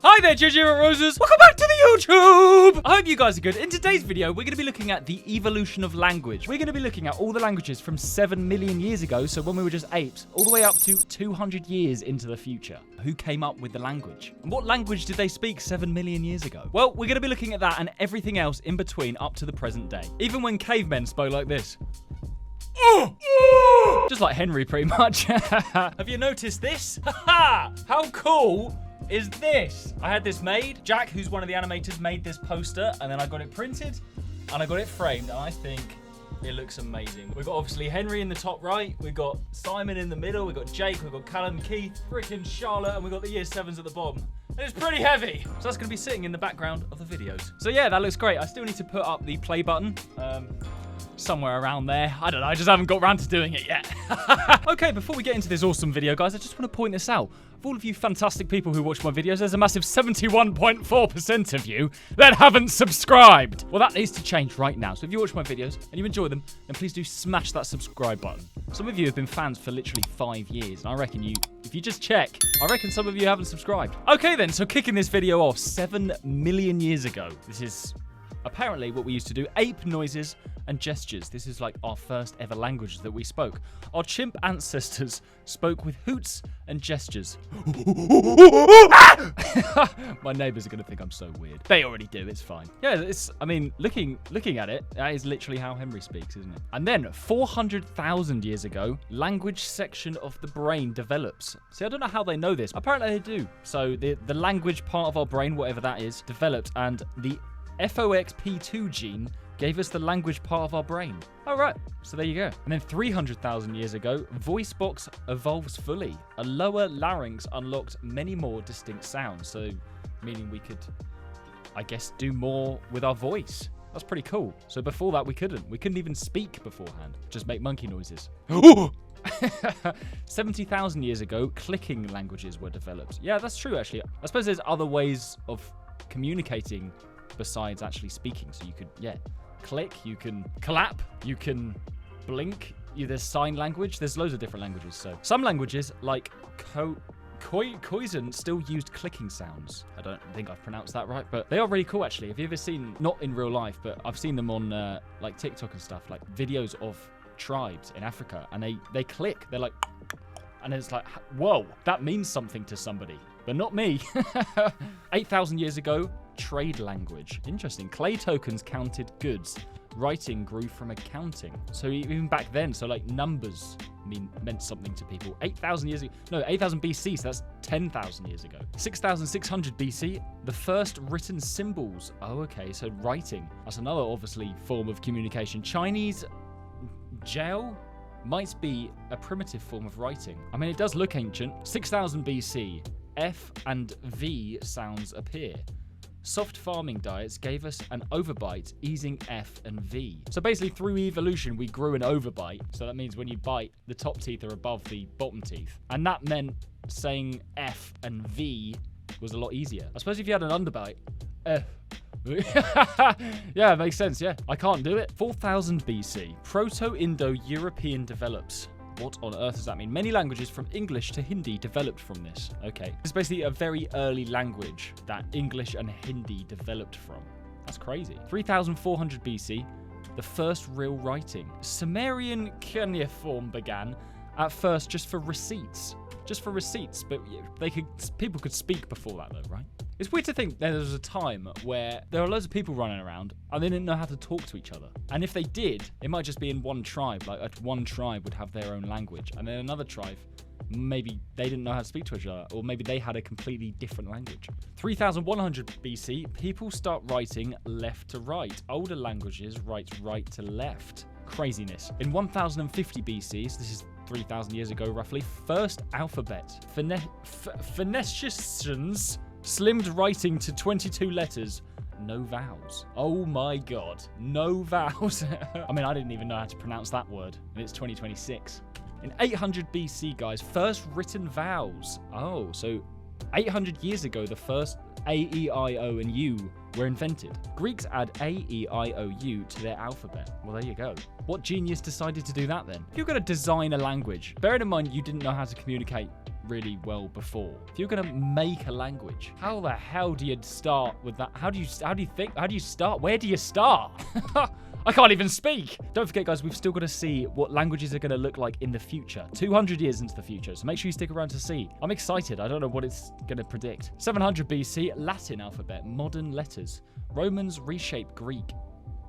Hi there, JJ Roses. Welcome back to the YouTube. I hope you guys are good. In today's video, we're going to be looking at the evolution of language. We're going to be looking at all the languages from 7 million years ago, so when we were just apes, all the way up to 200 years into the future. Who came up with the language? And what language did they speak 7 million years ago? Well, we're going to be looking at that and everything else in between up to the present day. Even when cavemen spoke like this. Just like Henry, pretty much. Have you noticed this? How cool is this? I had this made. Jack, who's one of the animators, made this poster, and then I got it printed, and I got it framed, and I think it looks amazing. We've got obviously Henry in the top right, we've got Simon in the middle, we've got Jake, we've got Callum, Keith, freaking Charlotte, and we've got the year 7s at the bottom. And it's pretty heavy. So that's gonna be sitting in the background of the videos. So yeah, that looks great. I still need to put up the play button. Somewhere around there. I don't know, I just haven't got around to doing it yet. Okay, before we get into this awesome video, guys, I just want to point this out. Of all of you fantastic people who watch my videos, there's a massive 71.4% of you that haven't subscribed. Well, that needs to change right now. So if you watch my videos and you enjoy them, then please do smash that subscribe button. Some of you have been fans for literally 5 years, and I reckon if you just check, I reckon some of you haven't subscribed. Okay then, so kicking this video off, 7 million years ago. This is apparently what we used to do, ape noises and gestures. This is like our first ever language that we spoke. Our chimp ancestors spoke with hoots and gestures. My neighbors are going to think I'm so weird. They already do, it's fine. Yeah, I mean, looking at it, that is literally how Henry speaks, isn't it? And then 400,000 years ago, language section of the brain develops. See, I don't know how they know this. Apparently they do. So the language part of our brain, whatever that is, developed, and the FOXP2 gene gave us the language part of our brain. All right, so there you go. And then 300,000 years ago, voice box evolves fully. A lower larynx unlocked many more distinct sounds. So meaning we could, I guess, do more with our voice. That's pretty cool. So before that, we couldn't. We couldn't even speak beforehand. Just make monkey noises. 70,000 years ago, clicking languages were developed. Yeah, that's true, actually. I suppose there's other ways of communicating besides actually speaking. So you could, click, you can clap, you can blink, there's sign language, there's loads of different languages. So some languages like Khoisan still used clicking sounds. I don't think I've pronounced that right, but they are really cool actually. Have you ever seen, not in real life, but I've seen them on like TikTok and stuff, like videos of tribes in Africa, and they click, they're like, and it's like, whoa, that means something to somebody, but not me. 8,000 years ago, trade language. Interesting. Clay tokens counted goods. Writing grew from accounting. So even back then, so like numbers meant something to people. 8,000 years ago. No, 8,000 BC, so that's 10,000 years ago. 6,600 BC, the first written symbols. Oh, okay, so writing. That's another, obviously, form of communication. Chinese Jiao might be a primitive form of writing. I mean, it does look ancient. 6,000 BC, F and V sounds appear. Soft farming diets gave us an overbite, easing F and V. So basically, through evolution, we grew an overbite. So that means when you bite, the top teeth are above the bottom teeth. And that meant saying F and V was a lot easier. I suppose if you had an underbite, F. Yeah, it makes sense, yeah. I can't do it. 4,000 BC, Proto-Indo-European develops. What on earth does that mean? Many languages from English to Hindi developed from this. Okay. It's basically a very early language that English and Hindi developed from. That's crazy. 3,400 BC, the first real writing. Sumerian cuneiform began at first just for receipts. Just for receipts, but people could speak before that though, right? It's weird to think there was a time where there are loads of people running around and they didn't know how to talk to each other. And if they did, it might just be in one tribe. Like one tribe would have their own language, and then another tribe, maybe they didn't know how to speak to each other, or maybe they had a completely different language. 3,100 BC, people start writing left to right. Older languages write right to left. Craziness. In 1050 BC, so this is 3,000 years ago roughly, first alphabet. Phoenicians slimmed writing to 22 letters, no vowels. Oh my god, no vowels. I mean, I didn't even know how to pronounce that word, and it's 2026. In 800 BC, guys, first written vowels. Oh, so 800 years ago, the first A, E, I, O, and U were invented. Greeks add A, E, I, O, U to their alphabet. Well, there you go. What genius decided to do that then? If you're going to design a language, bearing in mind you didn't know how to communicate really well before. If you're gonna make a language, how the hell do you start with that? How do you start? Where do you start? I can't even speak. Don't forget, guys, we've still got to see what languages are going to look like in the future. 200 years into the future. So make sure you stick around to see. I'm excited. I don't know what it's going to predict. 700 BC, Latin alphabet, modern letters. Romans reshape Greek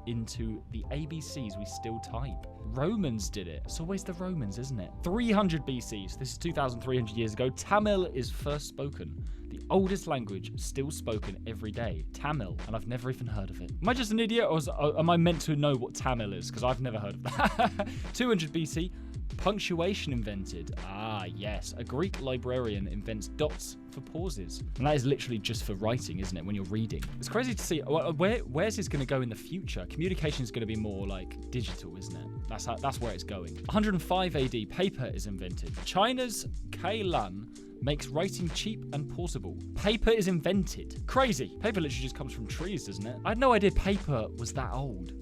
into the ABCs we still type. Romans did it. It's always the Romans, isn't it? 300 BC. So this is 2,300 years ago. Tamil is first spoken. The oldest language still spoken every day. Tamil. And I've never even heard of it. Am I just an idiot, or am I meant to know what Tamil is? Because I've never heard of that. 200 BC. Punctuation invented. Ah, yes. A Greek librarian invents dots for pauses. And that is literally just for writing, isn't it? When you're reading. It's crazy to see. Where's this going to go in the future? Communication is going to be more like digital, isn't it? That's where it's going. 105 AD, paper is invented. China's Kailan makes writing cheap and portable. Paper is invented. Crazy. Paper literally just comes from trees, doesn't it? I had no idea paper was that old.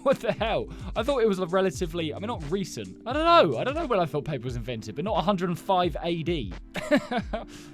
What the hell? I thought it was a relatively, I mean, not recent. I don't know when I thought paper was invented, but not 105 AD.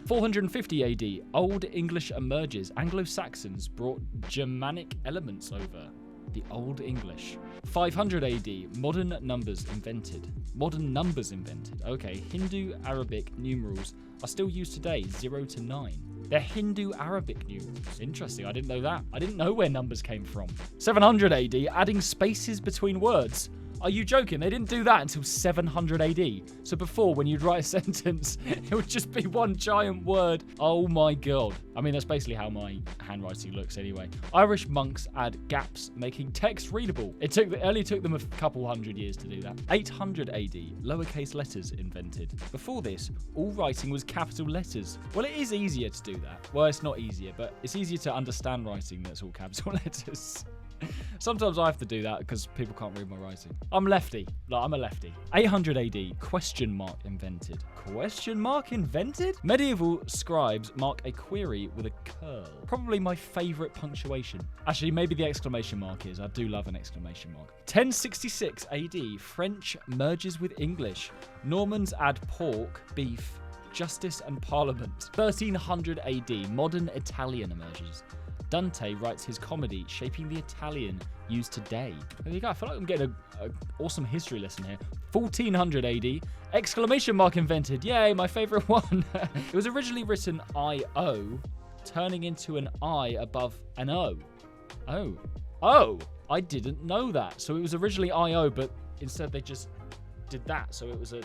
450 AD, Old English emerges. Anglo-Saxons brought Germanic elements over. The Old English. 500 AD, modern numbers invented. Modern numbers invented. Okay, Hindu Arabic numerals are still used today, 0 to 9. They're Hindu Arabic numerals. Interesting, I didn't know that. I didn't know where numbers came from. 700 AD, adding spaces between words. Are you joking? They didn't do that until 700 AD. So before, when you'd write a sentence, it would just be one giant word. Oh my God. I mean, that's basically how my handwriting looks anyway. Irish monks add gaps, making text readable. It only took them a couple hundred years to do that. 800 AD, lowercase letters invented. Before this, all writing was capital letters. Well, it is easier to do that. Well, it's not easier, but it's easier to understand writing that's all capital letters. Sometimes I have to do that because people can't read my writing. I'm lefty. Like, I'm a lefty. 800 AD, question mark invented. Question mark invented? Medieval scribes mark a query with a curl. Probably my favorite punctuation. Actually, maybe the exclamation mark is. I do love an exclamation mark. 1066 AD, French merges with English. Normans add pork, beef, justice, and parliament. 1300 AD, modern Italian emerges. Dante writes his comedy, shaping the Italian used today. There you go. I feel like I'm getting an awesome history lesson here. 1400 AD, exclamation mark invented. Yay, my favorite one. It was originally written I-O, turning into an I above an O. Oh, I didn't know that. So it was originally I-O, but instead they just did that. So it was a...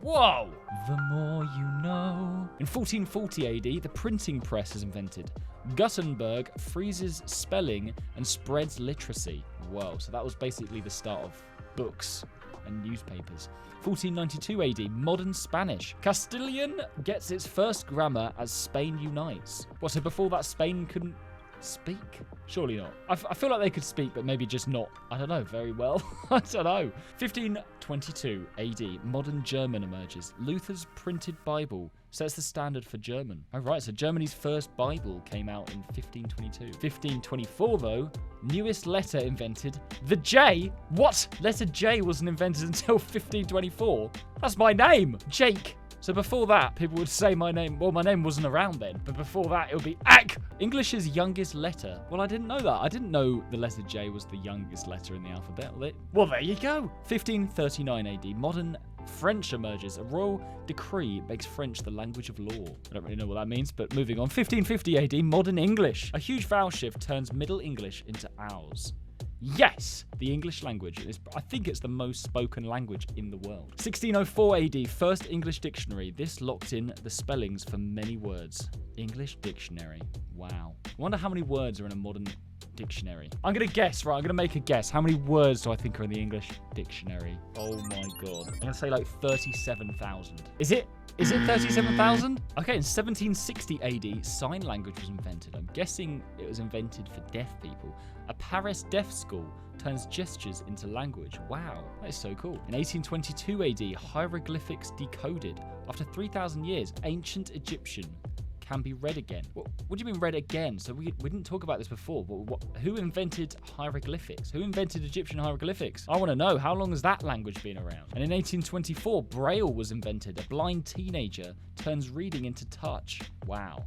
Whoa! The more you know. In 1440 AD, the printing press is invented. Gutenberg freezes spelling and spreads literacy. Whoa, so that was basically the start of books and newspapers. 1492 AD, modern Spanish. Castilian gets its first grammar as Spain unites. What, so before that Spain couldn't speak? Surely not. I feel like they could speak, but maybe just not, I don't know, very well. I don't know. 1522 AD, modern German emerges. Luther's printed Bible sets the standard for German. Oh, right, so Germany's first Bible came out in 1522. 1524, though, newest letter invented. The J? What? Letter J wasn't invented until 1524. That's my name, Jake. So before that, people would say my name. Well, my name wasn't around then, but before that, it would be Ak. English's youngest letter. Well, I didn't know that. I didn't know the letter J was the youngest letter in the alphabet. Well, there you go. 1539 AD, modern French emerges. A royal decree makes French the language of law. I don't really know what that means, but moving on. 1550 AD, modern English. A huge vowel shift turns Middle English into ours. Yes, the English language. I think it's the most spoken language in the world. 1604 AD, first English dictionary. This locked in the spellings for many words. English dictionary. Wow. I wonder how many words are in a modern dictionary. I'm going to guess, right? I'm going to make a guess. How many words do I think are in the English dictionary? Oh my God. I'm going to say like 37,000. Is it 37,000? Okay, in 1760 AD, sign language was invented. I'm guessing it was invented for deaf people. A Paris deaf school turns gestures into language. Wow, that is so cool. In 1822 AD, hieroglyphics decoded. After 3,000 years, ancient Egyptian can be read again. What do you mean read again? So we didn't talk about this before, but who invented hieroglyphics? Who invented Egyptian hieroglyphics? I want to know, how long has that language been around? And in 1824, Braille was invented. A blind teenager turns reading into touch. Wow.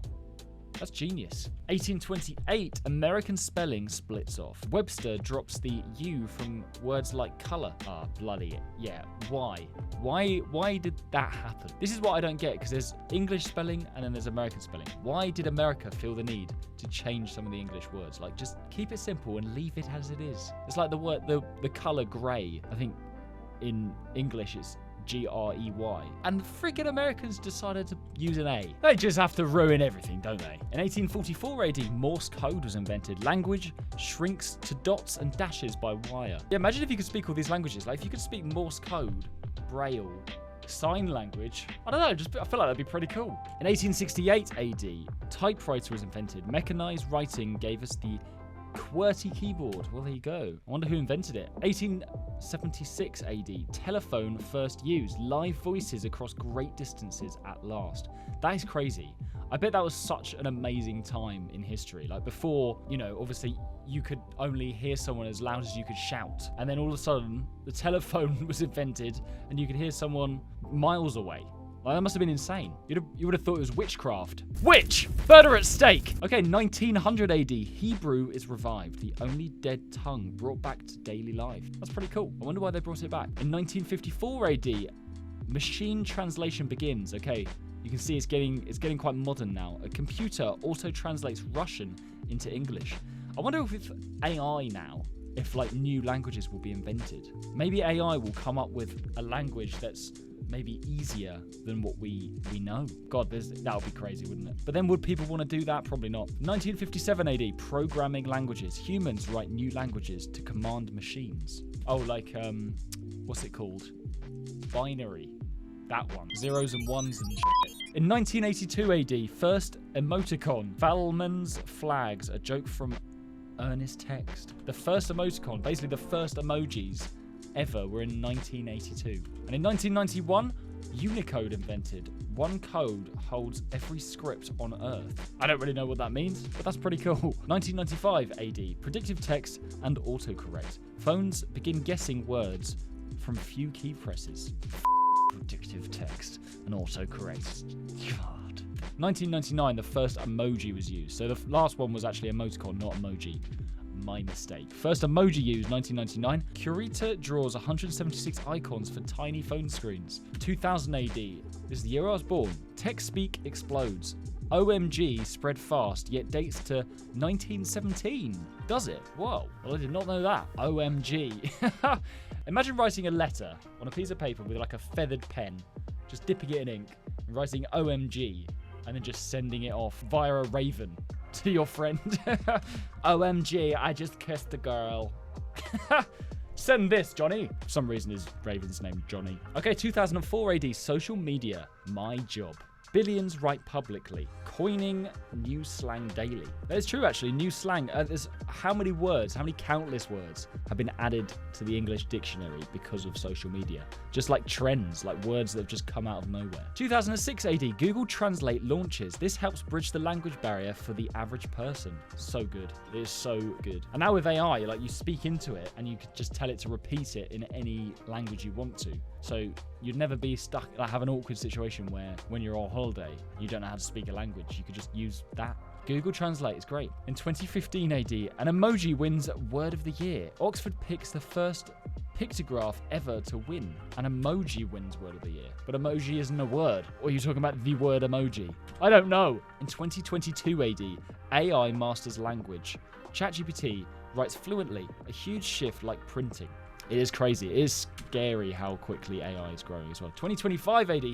That's genius. 1828, American spelling splits off. Webster drops the U from words like color. Ah, bloody yeah. Why? Why did that happen? This is what I don't get, because there's English spelling and then there's American spelling. Why did America feel the need to change some of the English words? Like, just keep it simple and leave it as it is. It's like the color gray. I think in English it's Grey. And the freaking Americans decided to use an A. They just have to ruin everything, don't they? In 1844 AD, Morse code was invented. Language shrinks to dots and dashes by wire. Yeah, imagine if you could speak all these languages. Like, if you could speak Morse code, Braille, sign language. I don't know, I feel like that'd be pretty cool. In 1868 AD, typewriter was invented. Mechanized writing gave us the QWERTY keyboard. Well, there you go. I wonder who invented it. 1876 AD, telephone first used. Live voices across great distances at last. That is crazy. I bet that was such an amazing time in history. Like, before, you know, obviously you could only hear someone as loud as you could shout. And then all of a sudden, the telephone was invented and you could hear someone miles away. Like, that must have been insane. You would have thought it was witchcraft. Witch! Murder at stake! Okay, 1900 AD, Hebrew is revived. The only dead tongue brought back to daily life. That's pretty cool. I wonder why they brought it back. In 1954 AD, machine translation begins. Okay, you can see it's getting quite modern now. A computer auto-translates Russian into English. I wonder if with AI now, if like new languages will be invented. Maybe AI will come up with a language that's maybe easier than what we know. God, that would be crazy, wouldn't it? But then would people want to do that? Probably not. 1957 AD, programming languages. Humans write new languages to command machines. Oh, like, what's it called? Binary. That one. Zeros and ones and shit. In 1982 AD, first emoticon. Valman's flags, a joke from Ernest Text. The first emoticon, basically the first emojis ever, were in 1982. And in 1991, Unicode invented. One code holds every script on Earth. I don't really know what that means, but that's pretty cool. 1995 AD, predictive text and autocorrect. Phones begin guessing words from few key presses. Predictive text and autocorrect. God. 1999, the first emoji was used. So the last one was actually emoticon, not emoji. My mistake. First emoji used, 1999. Curator draws 176 icons for tiny phone screens. 2000 AD. This is the year I was born. Text speak explodes. OMG spread fast, yet dates to 1917. Does it? Whoa. Well, I did not know that. OMG. Imagine writing a letter on a piece of paper with like a feathered pen, just dipping it in ink, and writing OMG, and then just sending it off via a raven to your friend. OMG, I just kissed a girl. Send this, Johnny. For some reason his raven's named Johnny. Okay, 2004 AD, social media, my job. Billions write publicly. Coining new slang daily. That is true, actually. New slang. There's how many countless words have been added to the English dictionary because of social media? Just like trends, like words that have just come out of nowhere. 2006 AD, Google Translate launches. This helps bridge the language barrier for the average person. So good. It is so good. And now with AI, like, you speak into it and you could just tell it to repeat it in any language you want to. So you'd never be stuck, like, have an awkward situation where when you're on holiday, you don't know how to speak a language. You could just use that. Google Translate is great. In 2015 AD, an emoji wins Word of the Year. Oxford picks the first pictograph ever to win. An emoji wins Word of the Year. But emoji isn't a word. Or are you talking about the word emoji? I don't know. In 2022 AD, AI masters language. ChatGPT writes fluently. A huge shift like printing. It is crazy. It is scary how quickly AI is growing as well. 2025 AD,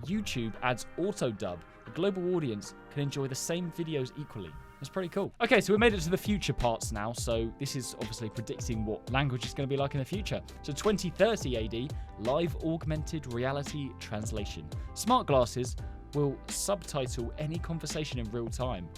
YouTube adds auto-dub. A global audience can enjoy the same videos equally. That's pretty cool. Okay, so we made it to the future parts now. So this is obviously predicting what language is going to be like in the future. So 2030 AD, live augmented reality translation. Smart glasses will subtitle any conversation in real time.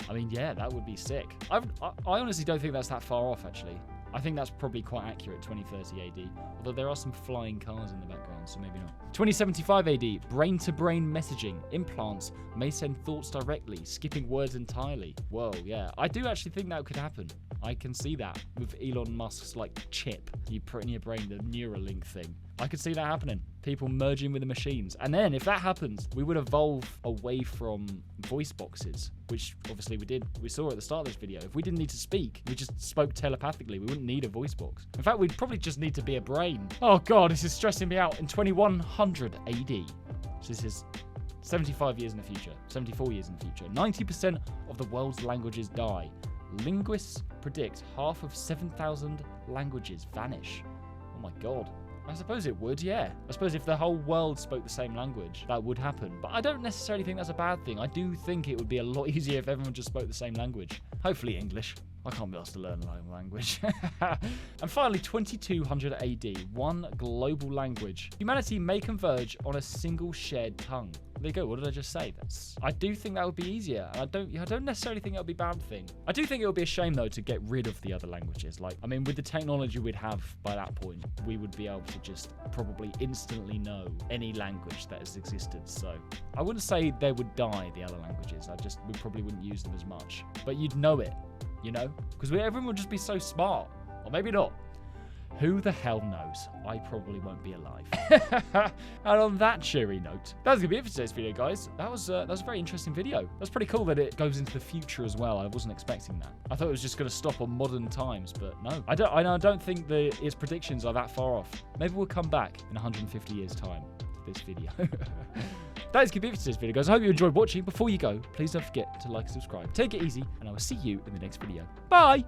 I mean, yeah, that would be sick. I honestly don't think that's that far off, actually. I think that's probably quite accurate, 2030 AD. Although there are some flying cars in the background, so maybe not. 2075 AD, brain-to-brain messaging. Implants may send thoughts directly, skipping words entirely. Whoa, yeah. I do actually think that could happen. I can see that with Elon Musk's, like, chip you put in your brain, the Neuralink thing. I could see that happening. People merging with the machines. And then, if that happens, we would evolve away from voice boxes, which obviously we did. We saw at the start of this video. If we didn't need to speak, we just spoke telepathically. We wouldn't need a voice box. In fact, we'd probably just need to be a brain. Oh God, this is stressing me out. In 2100 AD, so this is 75 years in the future, 74 years in the future, 90% of the world's languages die. Linguists predict half of 7,000 languages vanish. Oh my God. I suppose it would, yeah. I suppose if the whole world spoke the same language, that would happen. But I don't necessarily think that's a bad thing. I do think it would be a lot easier if everyone just spoke the same language. Hopefully English. I can't be asked to learn a language. And finally, 2200 AD, one global language. Humanity may converge on a single shared tongue. There you go. What did I just say? I do think that would be easier. I don't necessarily think that would be a bad thing. I do think it would be a shame though to get rid of the other languages. Like, I mean, with the technology we'd have by that point, we would be able to just probably instantly know any language that has existed. So I wouldn't say they would die, the other languages. We probably wouldn't use them as much. But you'd know it, you know? Because everyone would just be so smart. Or maybe not. Who the hell knows? I probably won't be alive. And on that cheery note, that's going to be it for today's video, guys. That was a very interesting video. That's pretty cool that it goes into the future as well. I wasn't expecting that. I thought it was just going to stop on modern times, but no. I don't think his predictions are that far off. Maybe we'll come back in 150 years' time for this video. That is going to be it for today's video, guys. I hope you enjoyed watching. Before you go, please don't forget to like and subscribe. Take it easy, and I will see you in the next video. Bye!